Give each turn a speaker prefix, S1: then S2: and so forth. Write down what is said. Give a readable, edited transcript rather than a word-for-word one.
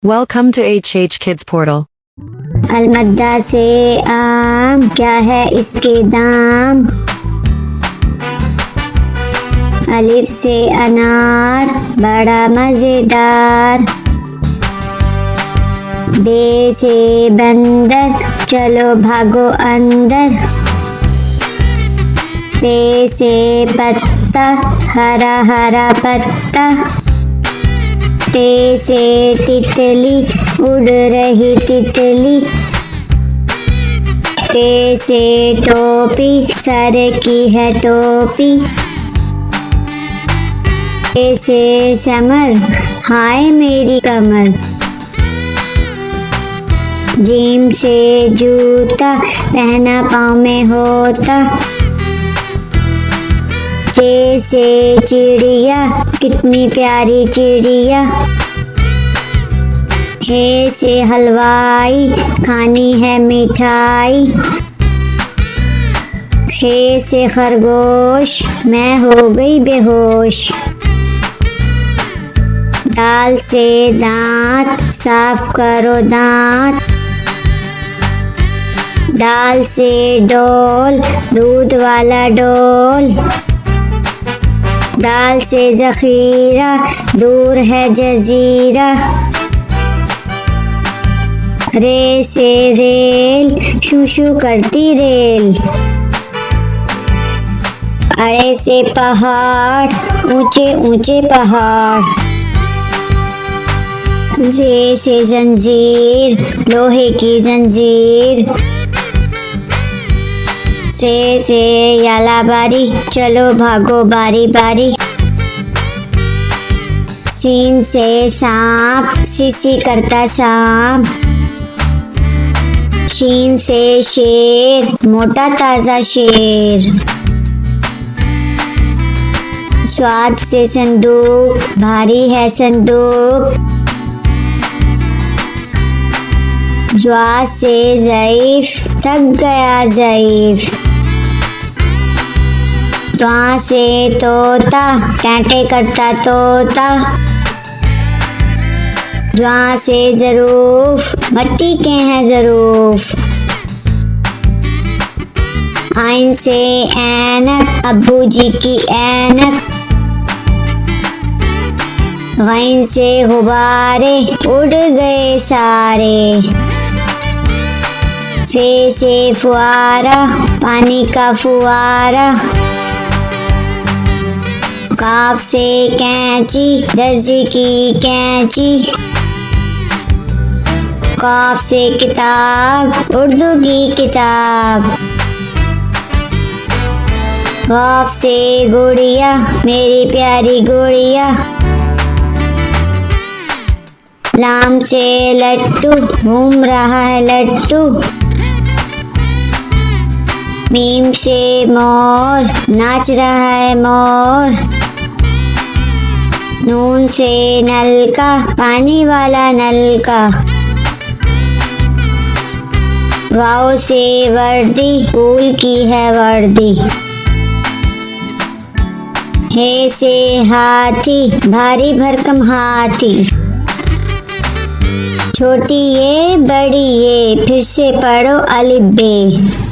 S1: Welcome to HH Kids Portal.
S2: अलमद्दा से आम, क्या है इसके दाम। अलिफ से अनार, बड़ा मजेदार। बे से बंदर, चलो भागो अंदर। पे से पत्ता, हरा हरा पत्ता। ते से तितली, उड़ रही तितली। टे से टोपी, सर की है टोपी। टे से समर, हाय मेरी कमर। जीम से जूता, पहना पाँव में होता। चे से चिड़िया, कितनी प्यारी चिड़िया। हे से हलवाई, खानी है मिठाई। हे से खरगोश, मैं हो गई बेहोश। दाल से दांत, साफ करो दांत। दाल से डोल, दूध वाला डोल। दाल से जखीरा, दूर है जजीरा। रे से रेल, शू शू करती रेल। अड़े से पहाड़, ऊंचे ऊंचे पहाड़। जे से जंजीर, लोहे की जंजीर। से याला बारी, चलो भागो बारी बारी। सीन से सांप, सीसी करता सांप। शीन से शेर, मोटा ताजा शेर। स्वाद से संदूक, भारी है संदूक। ज्वा से ज़ईफ, थक गया ज़ईफ। त्वा से तोता, कांटे करता तोता। ज्वा से ज़रूफ, मट्टी के हैं ज़रूफ। आइन से ऐनक, अब्बू जी की ऐनक। गैन से गुब्बारे, उड़ गए सारे। फे से फुआरा, पानी का फुआरा। काफ से कैंची, दर्जी की कैंची। काफ से किताब, उर्दू की किताब। गाफ से गुड़िया, मेरी प्यारी गुड़िया। लाम से लट्टू, घूम रहा है लट्टू। मीम से मोर, नाच रहा है मोर। नून से नलका, पानी वाला नलका। वाव से वर्दी, स्कूल की है वर्दी। हे से हाथी, भारी भरकम हाथी। छोटी ये बड़ी ये, फिर से पढ़ो अलिफ बे।